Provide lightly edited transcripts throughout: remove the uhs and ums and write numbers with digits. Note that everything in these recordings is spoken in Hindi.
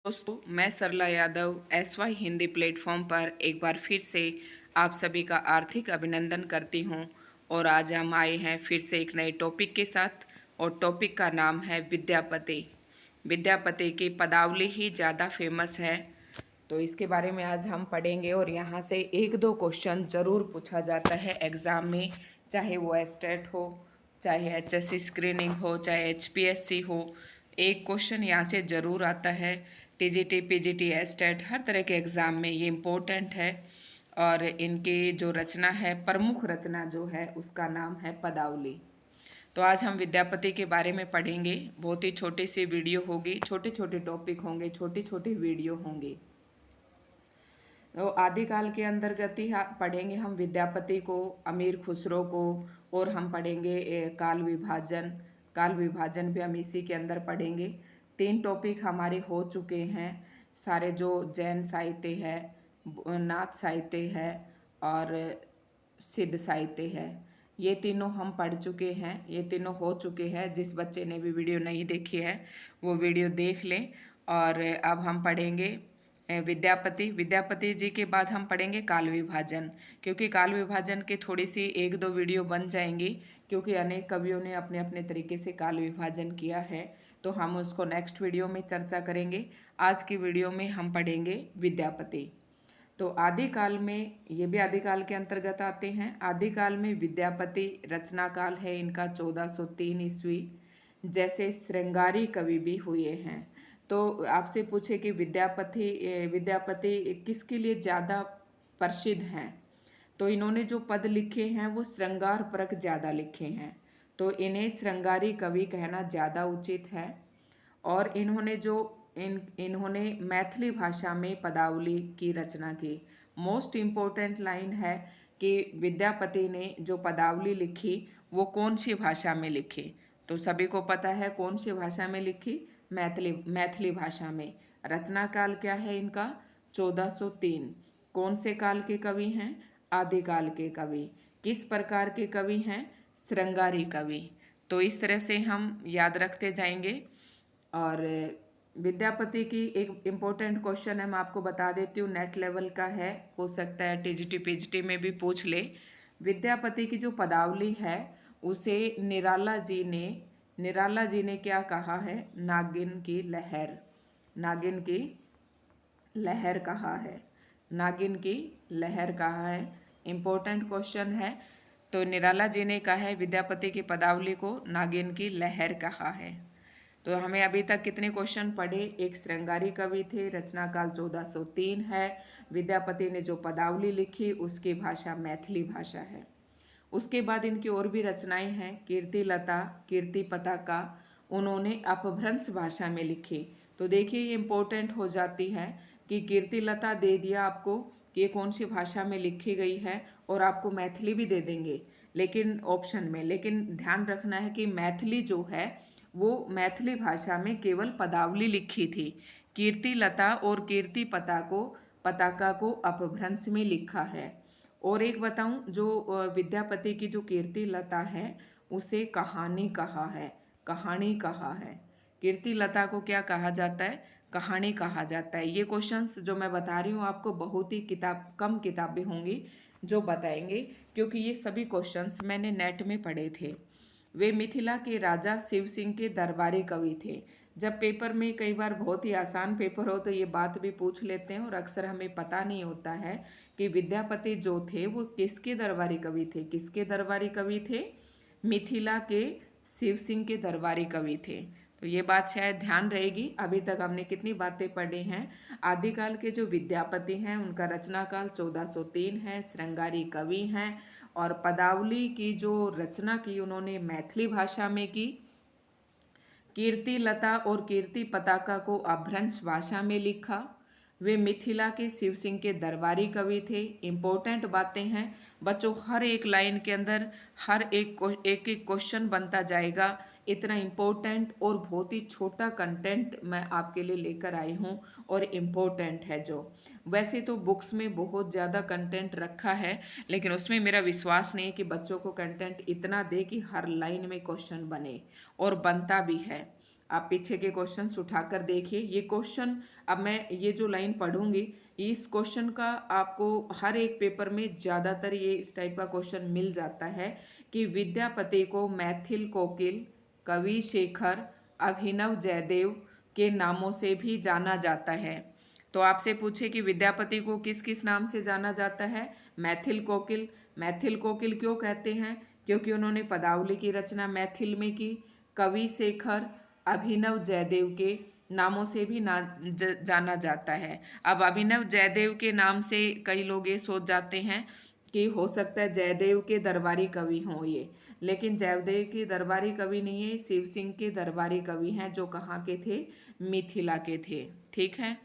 दोस्तों, मैं सरला यादव SY हिंदी प्लेटफॉर्म पर एक बार फिर से आप सभी का आर्थिक अभिनंदन करती हूं। और आज हम आए हैं फिर से एक नए टॉपिक के साथ, और टॉपिक का नाम है विद्यापति। विद्यापति की पदावली ही ज़्यादा फेमस है, तो इसके बारे में आज हम पढ़ेंगे। और यहाँ से एक दो क्वेश्चन ज़रूर पूछा जाता है एग्ज़ाम में, चाहे वो एस्टेट हो, चाहे HSC स्क्रीनिंग हो, चाहे HPSC हो। एक क्वेश्चन यहाँ से ज़रूर आता है। TGT PGT एस्टेट हर तरह के एग्ज़ाम में ये इम्पोर्टेंट है। और इनकी जो रचना है, प्रमुख रचना जो है, उसका नाम है पदावली। तो आज हम विद्यापति के बारे में पढ़ेंगे। बहुत ही छोटी सी वीडियो होगी, छोटे छोटे टॉपिक होंगे, छोटी छोटी वीडियो होंगी। तो आदिकाल के अंतर्गत ही पढ़ेंगे हम विद्यापति को, अमीर खुसरो को, और हम पढ़ेंगे काल विभाजन। काल विभाजन भी हम इसी के अंदर पढ़ेंगे। 3 टॉपिक हमारे हो चुके हैं सारे, जो जैन साहित्य है, नाथ साहित्य है, और सिद्ध साहित्य है। ये तीनों हम पढ़ चुके हैं, ये तीनों हो चुके हैं। जिस बच्चे ने भी वीडियो नहीं देखी है वो वीडियो देख लें। और अब हम पढ़ेंगे विद्यापति। विद्यापति जी के बाद हम पढ़ेंगे काल विभाजन, क्योंकि काल विभाजन के थोड़ी सी एक दो वीडियो बन जाएंगी, क्योंकि अनेक कवियों ने अपने अपने तरीके से काल विभाजन किया है। तो हम उसको नेक्स्ट वीडियो में चर्चा करेंगे। आज की वीडियो में हम पढ़ेंगे विद्यापति। तो आदिकाल में, ये भी आदिकाल के अंतर्गत आते हैं। आदिकाल में विद्यापति रचना काल है इनका 1403 ईस्वी। जैसे श्रृंगारी कवि भी हुए हैं। तो आपसे पूछे कि विद्यापति किसके लिए ज़्यादा प्रसिद्ध हैं, तो इन्होंने जो पद लिखे हैं वो श्रृंगार परक ज़्यादा लिखे हैं, तो इन्हें श्रृंगारी कवि कहना ज़्यादा उचित है। और इन्होंने मैथिली भाषा में पदावली की रचना की। मोस्ट इम्पोर्टेंट लाइन है कि विद्यापति ने जो पदावली लिखी वो कौन सी भाषा में लिखी। तो सभी को पता है कौन सी भाषा में लिखी, मैथिली भाषा में। रचना काल क्या है इनका, 1403। कौन से काल के कवि हैं, आदिकाल के कवि। किस प्रकार के कवि हैं, श्रृंगारी कवि। तो इस तरह से हम याद रखते जाएंगे। और विद्यापति की एक इम्पोर्टेंट क्वेश्चन है, मैं आपको बता देती हूँ, नेट लेवल का है, हो सकता है TGT PGT में भी पूछ ले। विद्यापति की जो पदावली है उसे निराला जी ने क्या कहा है, नागिन की लहर। नागिन की लहर कहा है, नागिन की लहर कहा है। इम्पोर्टेंट क्वेश्चन है। तो निराला जी ने कहा है विद्यापति की पदावली को नागिन की लहर कहा है। तो हमें अभी तक कितने क्वेश्चन पढ़े, एक श्रृंगारी कवि थे, रचना काल 1403 है। विद्यापति ने जो पदावली लिखी उसकी भाषा मैथिली भाषा है। उसके बाद इनकी और भी रचनाएं हैं, कीर्ति लता, कीर्ति पताका, उन्होंने अपभ्रंश भाषा में लिखी। तो देखिए ये इम्पोर्टेंट हो जाती है कि कीर्ति लता दे दिया आपको कि ये कौन सी भाषा में लिखी गई है, और आपको मैथिली भी दे देंगे लेकिन ऑप्शन में। लेकिन ध्यान रखना है कि मैथिली जो है वो मैथिली भाषा में केवल पदावली लिखी थी। कीर्ति लता और कीर्ति पताका को अपभ्रंश में लिखा है। और एक बताऊं, जो विद्यापति की जो कीर्ति लता है उसे कहानी कहा है, कहानी कहा है। कीर्ति लता को क्या कहा जाता है, कहानी कहा जाता है। ये क्वेश्चंस जो मैं बता रही हूँ आपको, बहुत ही कम किताबें होंगी जो बताएंगे, क्योंकि ये सभी क्वेश्चंस मैंने नेट में पढ़े थे। वे मिथिला के राजा शिव सिंह के दरबारी कवि थे। जब पेपर में कई बार बहुत ही आसान पेपर हो तो ये बात भी पूछ लेते हैं, और अक्सर हमें पता नहीं होता है कि विद्यापति जो थे वो किसके दरबारी कवि थे। किसके दरबारी कवि थे, मिथिला के शिव सिंह के दरबारी कवि थे। तो ये बात शायद ध्यान रहेगी। अभी तक हमने कितनी बातें पढ़ी हैं। आदिकाल के जो विद्यापति हैं उनका रचना काल 1403 है, श्रृंगारी कवि हैं, और पदावली की जो रचना की उन्होंने मैथिली भाषा में की। कीर्ति लता और कीर्ति पताका को अपभ्रंश भाषा में लिखा। वे मिथिला के शिव सिंह के दरबारी कवि थे। इम्पोर्टेंट बातें हैं बच्चों, हर एक लाइन के अंदर हर एक क्वेश्चन बनता जाएगा। इतना इम्पोर्टेंट और बहुत ही छोटा कंटेंट मैं आपके लिए लेकर आई हूँ, और इम्पोर्टेंट है जो। वैसे तो बुक्स में बहुत ज़्यादा कंटेंट रखा है, लेकिन उसमें मेरा विश्वास नहीं है कि बच्चों को कंटेंट इतना दे कि हर लाइन में क्वेश्चन बने, और बनता भी है। आप पीछे के क्वेश्चंस उठाकर देखिए। ये क्वेश्चन अब मैं ये जो लाइन पढ़ूंगी, इस क्वेश्चन का आपको हर एक पेपर में ज़्यादातर ये इस टाइप का क्वेश्चन मिल जाता है कि विद्यापति को मैथिल कोकिल, कवि शेखर, अभिनव जयदेव के नामों से भी जाना जाता है। तो आपसे पूछे कि विद्यापति को किस किस नाम से जाना जाता है? मैथिल कोकिल। मैथिल कोकिल क्यों कहते हैं? क्योंकि उन्होंने पदावली की रचना मैथिल में की। कवि शेखर, अभिनव जयदेव के नामों से भी जाना जाता है। अब अभिनव जयदेव के नाम से कई लोग ये सोच जाते हैं कि हो सकता है जयदेव के दरबारी कवि हों ये, लेकिन जयदेव के दरबारी कवि नहीं है, शिव सिंह के दरबारी कवि हैं, जो कहाँ के थे? मिथिला के थे। ठीक है।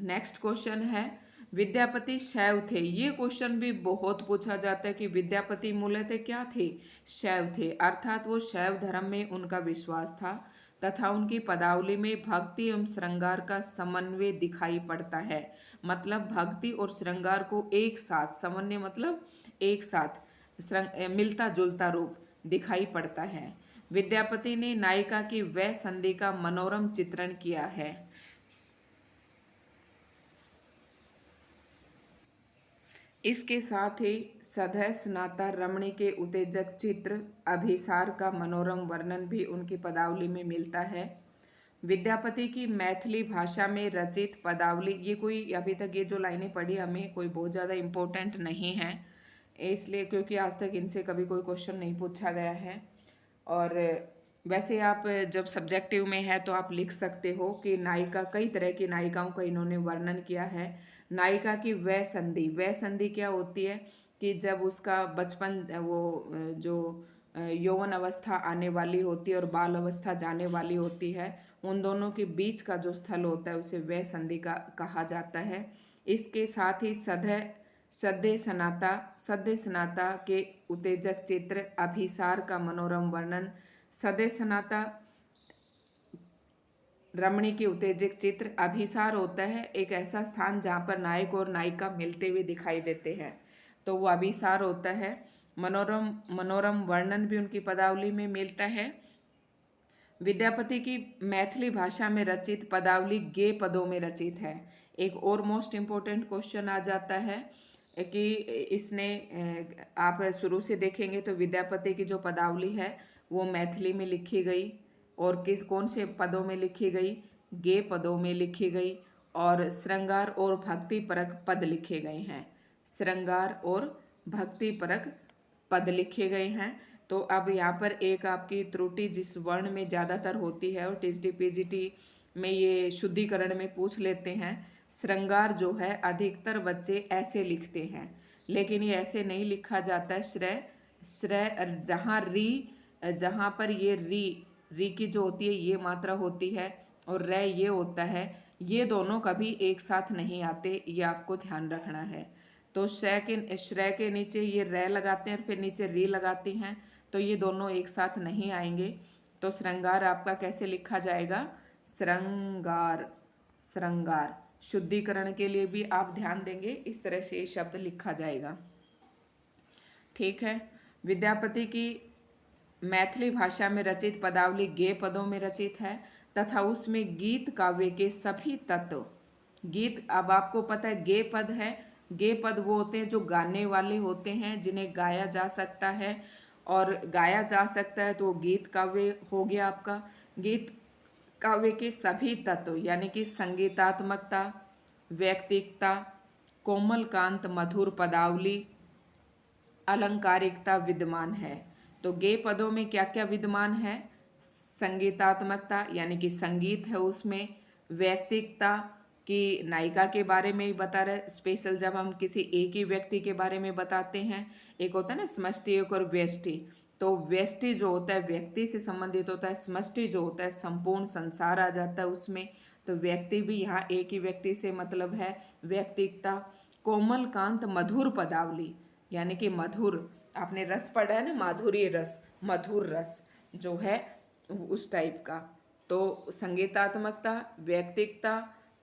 नेक्स्ट क्वेश्चन है, विद्यापति शैव थे। ये क्वेश्चन भी बहुत पूछा जाता है कि विद्यापति मूलतः क्या थे? शैव थे, अर्थात वो शैव धर्म में उनका विश्वास था तथा उनकी पदावली में भक्ति एवं श्रृंगार का समन्वय दिखाई पड़ता है। मतलब भक्ति और श्रृंगार को एक साथ, समन्वय मतलब एक साथ, मिलता जुलता रूप दिखाई पड़ता है। विद्यापति ने नायिका की वह संधि का मनोरम चित्रण किया है। इसके साथ ही सधै स्नाता रमणी के उत्तेजक चित्र अभिसार का मनोरम वर्णन भी उनकी पदावली में मिलता है। विद्यापति की मैथिली भाषा में रचित पदावली, ये कोई अभी तक ये जो लाइनें पढ़ी हमें कोई बहुत ज़्यादा इम्पोर्टेंट नहीं है, इसलिए क्योंकि आज तक इनसे कभी कोई क्वेश्चन नहीं पूछा गया है। और वैसे आप जब सब्जेक्टिव में है तो आप लिख सकते हो कि नायिका, कई तरह की नायिकाओं का इन्होंने वर्णन किया है। नायिका की वह संधि, वह संधि क्या होती है कि जब उसका बचपन, वो जो यौवन अवस्था आने वाली होती है और बाल अवस्था जाने वाली होती है, उन दोनों के बीच का जो स्थल होता है उसे वह संधि का कहा जाता है। इसके साथ ही सद्य सनाता के उत्तेजक चित्र अभिसार का मनोरम वर्णन। सद्य सनाता रमणी के उत्तेजक चित्र, अभिसार होता है एक ऐसा स्थान जहाँ पर नायक और नायिका मिलते हुए दिखाई देते हैं, तो वो अभिसार होता है। मनोरम वर्णन भी उनकी पदावली में मिलता है। विद्यापति की मैथिली भाषा में रचित पदावली गेय पदों में रचित है। एक और मोस्ट इम्पोर्टेंट क्वेश्चन आ जाता है कि इसने, आप शुरू से देखेंगे तो विद्यापति की जो पदावली है वो मैथिली में लिखी गई और कौन से पदों में लिखी गई? गेय पदों में लिखी गई और श्रृंगार और भक्ति परक पद लिखे गए हैं। श्रृंगार और भक्ति परक पद लिखे गए हैं। तो अब यहाँ पर एक आपकी त्रुटि जिस वर्ण में ज़्यादातर होती है और टीजीटी पीजीटी में ये शुद्धिकरण में पूछ लेते हैं, श्रृंगार जो है अधिकतर बच्चे ऐसे लिखते हैं, लेकिन ये ऐसे नहीं लिखा जाता है। श्रय जहाँ पर ये री की जो होती है ये मात्रा होती है और रे ये होता है, ये दोनों कभी एक साथ नहीं आते, ये आपको ध्यान रखना है। तो श्रय के नीचे ये रे लगाते हैं और फिर नीचे री लगाती हैं, तो ये दोनों एक साथ नहीं आएंगे। तो श्रृंगार आपका कैसे लिखा जाएगा? श्रृंगार। शुद्धिकरण के लिए भी आप ध्यान देंगे, इस तरह से ये शब्द लिखा जाएगा। ठीक है। विद्यापति की मैथिली भाषा में रचित पदावली गेय पदों में रचित है तथा उसमें गीत काव्य के सभी तत्व, गीत, अब आपको पता है गेय पद है, गेय पद वो होते हैं जो गाने वाले होते हैं, जिन्हें गाया जा सकता है, और गाया जा सकता है तो गीत काव्य हो गया आपका। गीत काव्य के सभी तत्व यानी कि संगीतात्मकता, व्यक्तिकता, कोमल कांत मधुर पदावली, अलंकारिकता विद्यमान है। तो गेय पदों में क्या क्या विद्यमान है? संगीतात्मकता यानी कि संगीत है उसमें, व्यक्तिकता कि नायिका के बारे में ही बता रहे, स्पेशल जब हम किसी एक ही व्यक्ति के बारे में बताते हैं, एक होता है ना समष्टि एक और व्यष्टि, तो व्यष्टि जो होता है व्यक्ति से संबंधित होता है, समष्टि जो होता है संपूर्ण संसार आ जाता है उसमें, तो व्यक्ति भी यहाँ एक ही व्यक्ति से मतलब है, व्यक्तिकता। कोमल कांत मधुर पदावली यानी कि मधुर, आपने रस पढ़ा है ना, माधुर्य रस, मधुर रस जो है उस टाइप का। तो संगीतात्मकता, व्यक्तिकता,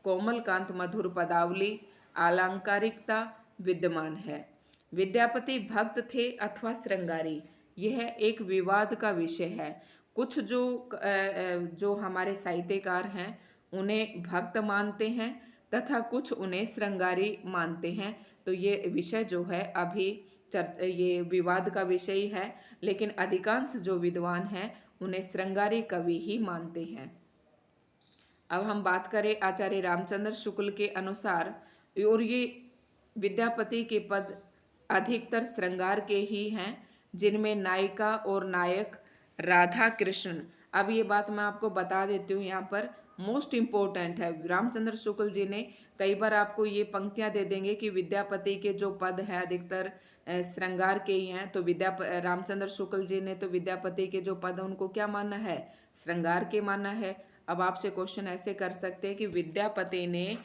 कोमल कांत मधुर पदावली, अलंकारिकता विद्यमान है। विद्यापति भक्त थे अथवा श्रृंगारी, यह एक विवाद का विषय है। कुछ जो हमारे साहित्यकार हैं उन्हें भक्त मानते हैं तथा कुछ उन्हें श्रृंगारी मानते हैं। तो ये विषय जो है अभी ये विवाद का विषय ही है, लेकिन अधिकांश जो विद्वान हैं उन्हें श्रृंगारी कवि ही मानते हैं। अब हम बात करें आचार्य रामचंद्र शुक्ल के अनुसार, और ये विद्यापति के पद अधिकतर श्रृंगार के ही हैं, जिनमें नायिका और नायक राधा कृष्ण। अब ये बात मैं आपको बता देती हूँ, यहाँ पर मोस्ट इम्पोर्टेंट है। रामचंद्र शुक्ल जी ने कई बार आपको ये पंक्तियाँ दे देंगे कि विद्यापति के जो पद हैं अधिकतर श्रृंगार के ही हैं। तो रामचंद्र शुक्ल जी ने तो विद्यापति के जो पद हैं उनको क्या माना है? श्रृंगार के माना है। अब आपसे क्वेश्चन ऐसे कर सकते हैं कि विद्यापति ने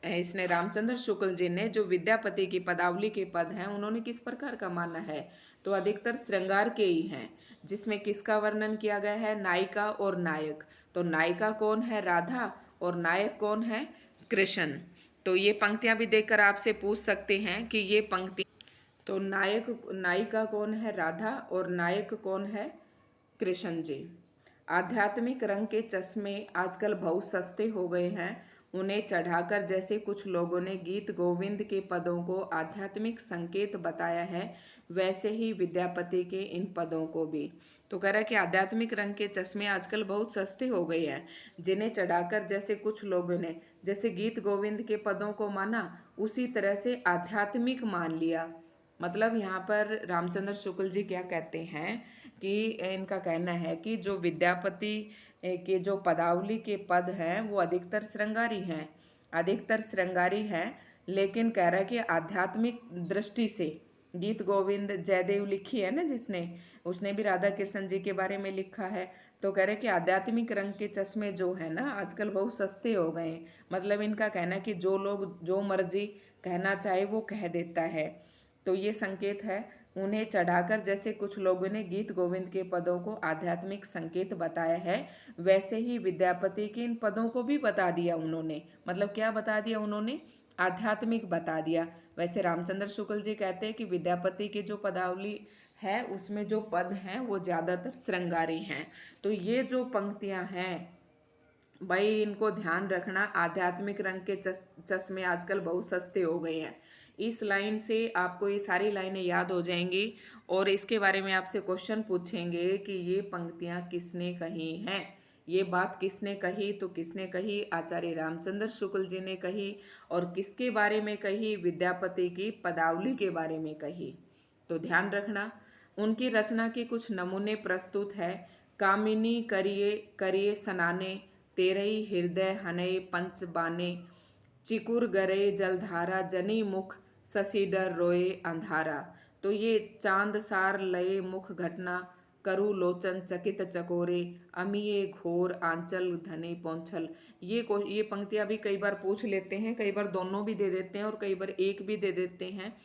इसने रामचंद्र शुक्ल जी ने जो विद्यापति की पदावली के पद हैं उन्होंने किस प्रकार का माना है? तो अधिकतर श्रृंगार के ही हैं, जिसमें किसका वर्णन किया गया है? नायिका और नायक। तो नायिका कौन है? राधा। और नायक कौन है? कृष्ण। तो ये पंक्तियां भी देखकर आपसे पूछ सकते हैं कि ये पंक्ति, तो नायिका कौन है? राधा। और नायक कौन है? कृष्ण जी। आध्यात्मिक रंग के चश्मे आजकल बहुत सस्ते हो गए हैं, उन्हें चढ़ाकर जैसे कुछ लोगों ने गीत गोविंद के पदों को आध्यात्मिक संकेत बताया है, वैसे ही विद्यापति के इन पदों को भी। तो कह रहा है कि आध्यात्मिक रंग के चश्मे आजकल बहुत सस्ते हो गए हैं, जिन्हें चढ़ाकर जैसे कुछ लोगों ने जैसे गीत गोविंद के पदों को माना, उसी तरह से आध्यात्मिक मान लिया। मतलब यहाँ पर रामचंद्र शुक्ल जी क्या कहते हैं कि इनका कहना है कि जो विद्यापति के जो पदावली के पद हैं वो अधिकतर श्रृंगारी हैं, लेकिन कह रहा है कि आध्यात्मिक दृष्टि से गीत गोविंद जयदेव लिखी है ना जिसने, उसने भी राधा कृष्ण जी के बारे में लिखा है। तो कह रहे कि आध्यात्मिक रंग के चश्मे जो है ना आजकल बहुत सस्ते हो गए हैं। मतलब इनका कहना है कि जो लोग जो मर्जी कहना चाहे वो कह देता है। तो ये संकेत है, उन्हें चढ़ाकर जैसे कुछ लोगों ने गीत गोविंद के पदों को आध्यात्मिक संकेत बताया है, वैसे ही विद्यापति के इन पदों को भी बता दिया उन्होंने। मतलब क्या बता दिया उन्होंने? आध्यात्मिक बता दिया। वैसे रामचंद्र शुक्ल जी कहते हैं कि विद्यापति के जो पदावली है उसमें जो पद हैं वो ज़्यादातर श्रृंगारी हैं। तो ये जो पंक्तियां हैं भाई इनको ध्यान रखना, आध्यात्मिक रंग के चश्मे आजकल बहुत सस्ते हो गए हैं। इस लाइन से आपको ये सारी लाइनें याद हो जाएंगी और इसके बारे में आपसे क्वेश्चन पूछेंगे कि ये पंक्तियां किसने कही हैं। ये बात किसने कही? तो किसने कही? आचार्य रामचंद्र शुक्ल जी ने कही। और किसके बारे में कही? विद्यापति की पदावली के बारे में कही। तो ध्यान रखना। उनकी रचना के कुछ नमूने प्रस्तुत है। कामिनी करिए करिए सनाने, तेरही हृदय हनय पंच बाने, चिकुर गरे जलधारा जनी मुख, ससीडर रोए अंधारा। तो ये चांद सार लये मुख घटना, करु लोचन चकित चकोरे, अमिये घोर आंचल धने पौंछल। ये पंक्तियां भी कई बार पूछ लेते हैं, कई बार दोनों भी दे देते हैं और कई बार एक भी दे देते हैं।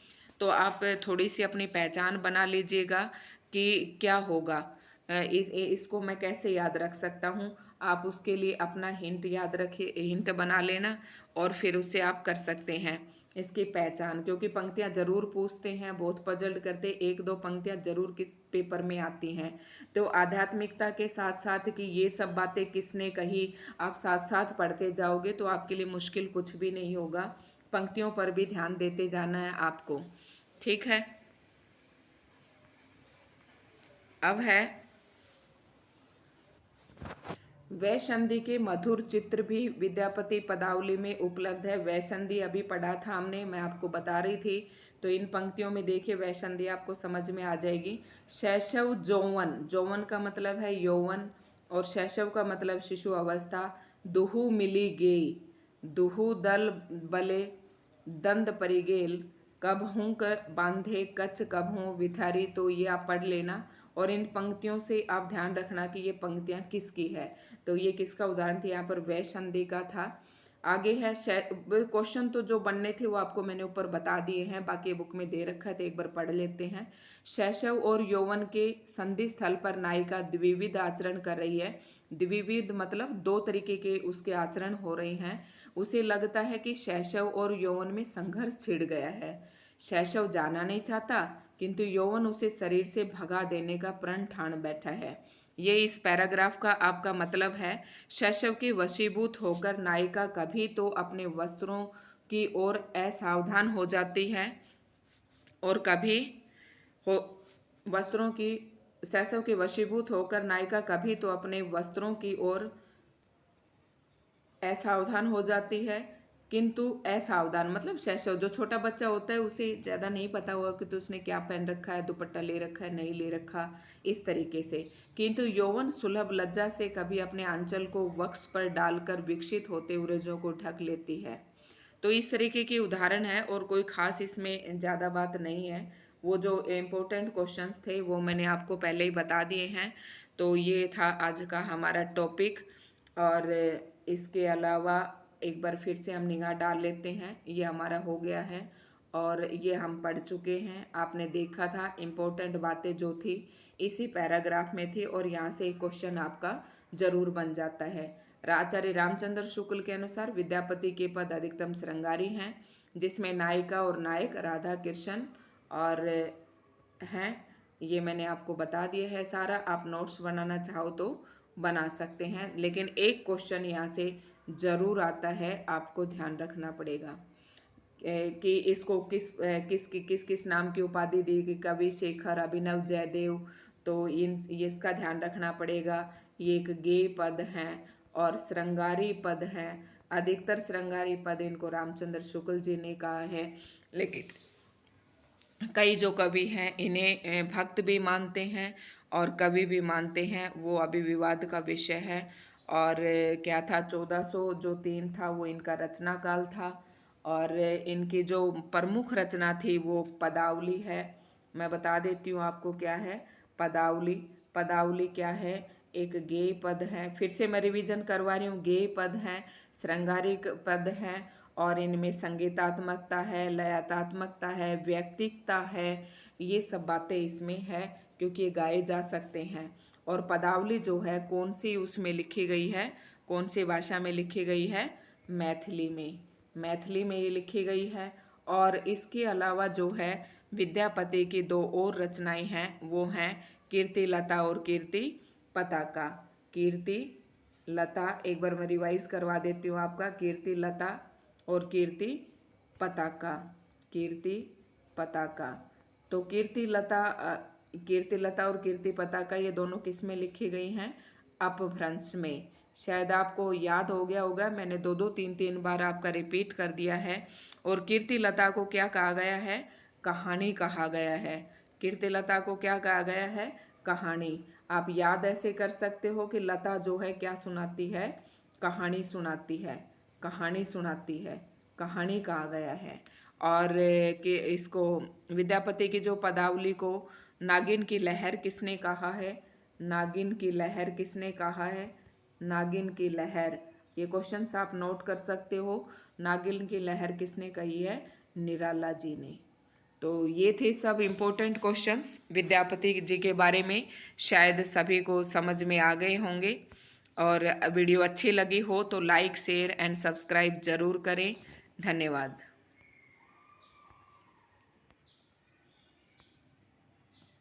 तो आप थोड़ी सी अपनी पहचान बना लीजिएगा कि क्या होगा, इसको मैं कैसे याद रख सकता हूँ। आप उसके लिए अपना हिंट याद रखिए, हिंट बना लेना और फिर उससे आप कर सकते हैं इसकी पहचान, क्योंकि पंक्तियां जरूर पूछते हैं, बहुत पजल्ड करते, एक दो पंक्तियां जरूर किस पेपर में आती हैं। तो आध्यात्मिकता के साथ साथ कि ये सब बातें किसने कही, आप साथ साथ पढ़ते जाओगे तो आपके लिए मुश्किल कुछ भी नहीं होगा। पंक्तियों पर भी ध्यान देते जाना है आपको, ठीक है। अब है वैसंधि के मधुर चित्र भी विद्यापति पदावली में उपलब्ध है। वैसंधि अभी पढ़ा था हमने, मैं आपको बता रही थी। तो इन पंक्तियों में देखिए वैसंधि आपको समझ में आ जाएगी। शैशव जौवन, जौवन का मतलब है यौवन और शैशव का मतलब शिशु अवस्था। दुहु मिली गेई, दुहु दल बले दंद परिगेल, कब हूँ कर बांधे कच कब हूँ विथारी। तो ये आप पढ़ लेना और इन पंक्तियों से आप ध्यान रखना कि ये पंक्तियाँ किसकी है। तो ये किसका उदाहरण था? यहाँ पर वैसंधि का था। आगे है क्वेश्चन तो जो बनने थे वो आपको मैंने ऊपर बता दिए हैं, बाकी बुक में दे रखा है तो एक बार पढ़ लेते हैं। शैशव और यौवन के संधि स्थल पर नायिका द्विविध आचरण कर रही है। द्विविध मतलब दो तरीके के उसके आचरण हो रहे हैं। उसे लगता है कि शैशव और यौवन में संघर्ष छिड़ गया है। शैशव जाना नहीं चाहता किंतु यौवन उसे शरीर से भगा देने का प्रण ठान बैठा है। ये इस पैराग्राफ का आपका मतलब है। शैशव के वशीभूत होकर नायिका कभी तो अपने वस्त्रों की ओर असावधान हो जाती है और कभी हो वस्त्रों की शैशव के वशीभूत होकर नायिका कभी तो अपने वस्त्रों की ओर असावधान हो जाती है, किंतु असावधान मतलब शैशव जो छोटा बच्चा होता है उसे ज़्यादा नहीं पता होगा कि तो उसने क्या पहन रखा है, दुपट्टा ले रखा है, नहीं ले रखा, इस तरीके से। किंतु यौवन सुलभ लज्जा से कभी अपने आंचल को वक्ष पर डालकर विकसित होते उरजों को ढक लेती है। तो इस तरीके के उदाहरण है और कोई खास इसमें ज़्यादा बात नहीं है। वो जो इम्पोर्टेंट क्वेश्चंस थे वो मैंने आपको पहले ही बता दिए हैं। तो ये था आज का हमारा टॉपिक। और इसके अलावा एक बार फिर से हम निगाह डाल लेते हैं। ये हमारा हो गया है और ये हम पढ़ चुके हैं। आपने देखा था इम्पोर्टेंट बातें जो थी इसी पैराग्राफ में थी और यहाँ से एक क्वेश्चन आपका जरूर बन जाता है। आचार्य रामचंद्र शुक्ल के अनुसार विद्यापति के पद अधिकतम श्रृंगारी हैं, जिसमें नायिका और नायक राधा कृष्ण और हैं। ये मैंने आपको बता दिया है सारा। आप नोट्स बनाना चाहो तो बना सकते हैं, लेकिन एक क्वेश्चन यहाँ से जरूर आता है, आपको ध्यान रखना पड़ेगा कि इसको किस किस नाम की उपाधि दी गई, कवि शेखर, अभिनव, जयदेव। तो इसका ध्यान रखना पड़ेगा। ये एक गेय पद हैं और श्रृंगारी पद हैं। अधिकतर श्रृंगारी पद इनको रामचंद्र शुक्ल जी ने कहा है, लेकिन कई जो कवि हैं इन्हें भक्त भी मानते हैं और कवि भी मानते हैं। वो अभी विवाद का विषय है। और क्या था, 1403 था वो इनका रचना काल था। और इनकी जो प्रमुख रचना थी वो पदावली है। मैं बता देती हूँ आपको क्या है पदावली। पदावली क्या है, एक गेय पद है। फिर से मैं रिवीजन करवा रही हूँ। गेय पद हैं, श्रृंगारिक पद हैं और इनमें संगीतात्मकता है, लयात्मकता है, व्यक्तिकता है। ये सब बातें इसमें है क्योंकि ये गाए जा सकते हैं। और पदावली जो है कौन सी उसमें लिखी गई है, कौन सी भाषा में लिखी गई है, मैथिली में। मैथिली में ये लिखी गई है। और इसके अलावा जो है विद्यापति की दो और रचनाएं हैं, वो हैं कीर्ति लता और कीर्ति पताका। कीर्ति लता, एक बार मैं रिवाइज करवा देती हूँ आपका। कीर्ति लता और कीर्ति पताका। कीर्ति पताका। तो कीर्ति लता और कीर्ति पताका ये दोनों किस में लिखी गई हैं, अपभ्रंश में। शायद आपको याद हो गया होगा, मैंने दो दो तीन तीन बार आपका रिपीट कर दिया है। और कीर्ति लता को क्या कहा गया है, कहानी कहा गया है। कीर्ति लता को क्या कहा गया है, कहानी। आप याद ऐसे कर सकते हो कि लता जो है क्या सुनाती है, कहानी सुनाती है, कहानी सुनाती है, कहानी कहा गया है। और कि इसको विद्यापति की जो पदावली को नागिन की लहर किसने कहा है, नागिन की लहर किसने कहा है, नागिन की लहर। ये क्वेश्चंस आप नोट कर सकते हो। नागिन की लहर किसने कही है, निराला जी ने। तो ये थे सब इम्पोर्टेंट क्वेश्चंस विद्यापति जी के बारे में। शायद सभी को समझ में आ गए होंगे। और वीडियो अच्छी लगी हो तो लाइक, शेयर एंड सब्सक्राइब ज़रूर करें। धन्यवाद।